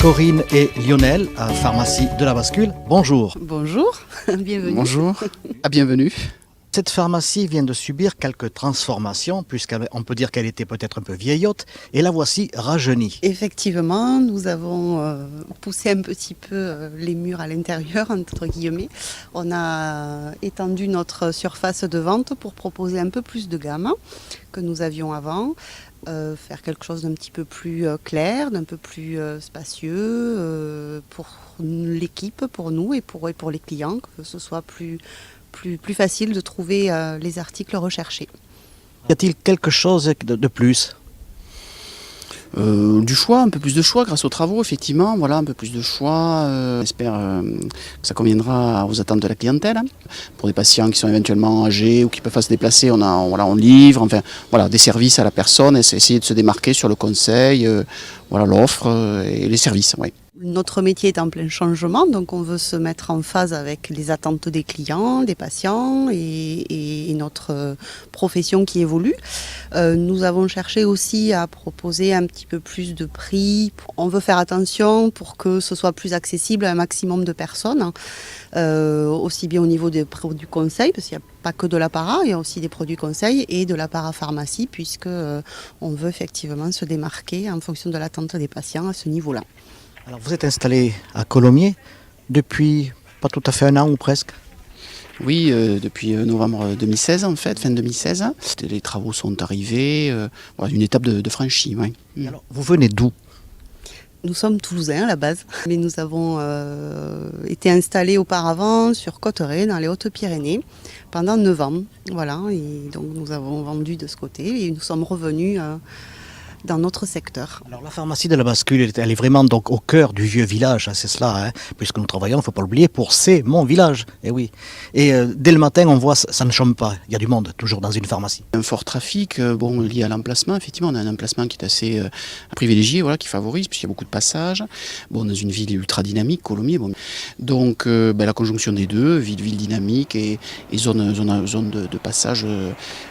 Corinne et Lionel, à Pharmacie de la Bascule. Bonjour. Bonjour, bienvenue. Bonjour, bienvenue. Cette pharmacie vient de subir quelques transformations, puisqu'on peut dire qu'elle était peut-être un peu vieillotte, et la voici rajeunie. Effectivement, nous avons poussé un petit peu les murs à l'intérieur, entre guillemets. On a étendu notre surface de vente pour proposer un peu plus de gamme que nous avions avant. Faire quelque chose d'un petit peu plus clair, d'un peu plus spacieux pour l'équipe, pour nous et pour les clients, que ce soit plus facile de trouver les articles recherchés. Y a-t-il quelque chose de plus ? Du choix, un peu plus de choix grâce aux travaux, effectivement, voilà, un peu plus de choix. J'espère que ça conviendra aux attentes de la clientèle. Pour des patients qui sont éventuellement âgés ou qui peuvent pas se déplacer, on livre, enfin, voilà, des services à la personne, et essayer de se démarquer sur le conseil, l'offre et les services. Ouais. Notre métier est en plein changement, donc on veut se mettre en phase avec les attentes des clients, des patients et notre profession qui évolue. Nous avons cherché aussi à proposer un petit peu plus de prix. On veut faire attention pour que ce soit plus accessible à un maximum de personnes, aussi bien au niveau des produits conseils, parce qu'il n'y a pas que de l'apparat, il y a aussi des produits conseils et de la parapharmacie, puisque on veut effectivement se démarquer en fonction de l'attente des patients à ce niveau-là. Alors vous êtes installé à Colomiers depuis pas tout à fait un an ou presque ? Oui, depuis novembre 2016 en fait, fin 2016. Les travaux sont arrivés, une étape de franchie. Ouais. Alors, vous venez d'où ? Nous sommes toulousains à la base, mais nous avons été installés auparavant sur Cotteret, dans les Hautes-Pyrénées, pendant 9 ans. Voilà, et donc nous avons vendu de ce côté et nous sommes revenus dans notre secteur. Alors la pharmacie de la Bascule, elle est vraiment donc au cœur du vieux village, c'est cela, puisque nous travaillons, il ne faut pas l'oublier, pour C'est mon village. Et oui. Et dès le matin, on voit, ça ne chôme pas, il y a du monde toujours dans une pharmacie. Un fort trafic, lié à l'emplacement, effectivement, on a un emplacement qui est assez privilégié, qui favorise, puisqu'il y a beaucoup de passages. Dans une ville ultra dynamique, Colomiers. Donc la conjonction des deux, ville dynamique et zone de passage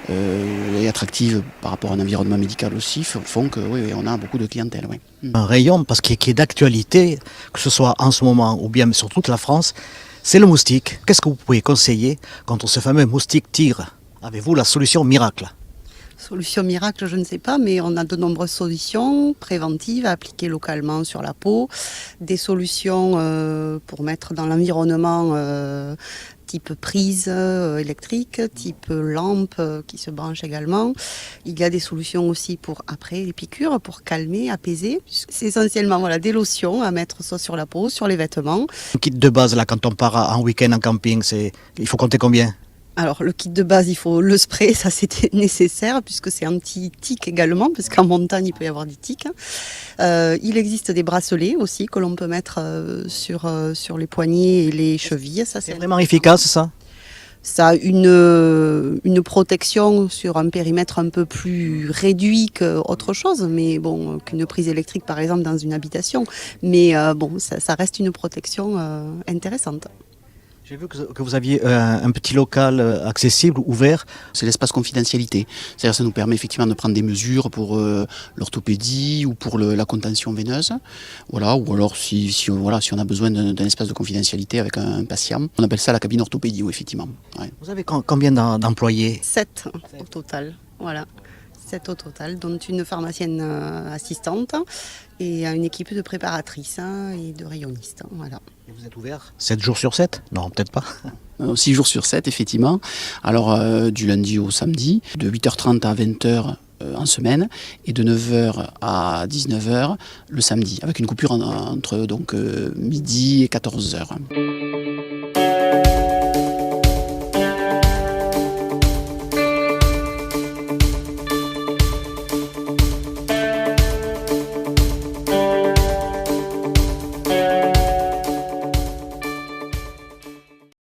et attractive par rapport à un environnement médical aussi, font que on a beaucoup de clientèle. Oui. Un rayon, parce qu'il est d'actualité, que ce soit en ce moment ou bien sur toute la France, c'est le moustique. Qu'est-ce que vous pouvez conseiller contre ce fameux moustique tigre ? Avez-vous la solution miracle ? Solution miracle, je ne sais pas, mais on a de nombreuses solutions préventives à appliquer localement sur la peau, des solutions pour mettre dans l'environnement type prise électrique, type lampe qui se branche également. Il y a des solutions aussi pour après les piqûres, pour calmer, apaiser. C'est essentiellement des lotions à mettre soit sur la peau, sur les vêtements. Le kit de base, là, quand on part en week-end en camping, il faut compter combien ? Alors le kit de base, il faut le spray, ça c'était nécessaire puisque c'est anti-tic également, parce qu'en montagne il peut y avoir des tiques. Il existe des bracelets aussi que l'on peut mettre sur les poignets et les chevilles. Ça, c'est vraiment efficace ça ? Ça a une protection sur un périmètre un peu plus réduit qu'autre chose, mais qu'une prise électrique par exemple dans une habitation. Mais ça reste une protection intéressante. J'ai vu que vous aviez un petit local accessible, ouvert. C'est l'espace confidentialité. C'est-à-dire que ça nous permet effectivement de prendre des mesures pour l'orthopédie ou pour la contention veineuse. Ou alors si on a besoin d'un espace de confidentialité avec un patient. On appelle ça la cabine orthopédie, effectivement. Ouais. Vous avez combien d'employés ? 7 au total. Voilà. 7 au total, dont une pharmacienne assistante et une équipe de préparatrices et de rayonistes. Voilà. Et vous êtes ouvert 7 jours sur 7 ? Non, peut-être pas. 6 jours sur 7, effectivement. Alors, du lundi au samedi, de 8h30 à 20h en semaine, et de 9h à 19h le samedi, avec une coupure entre midi et 14h.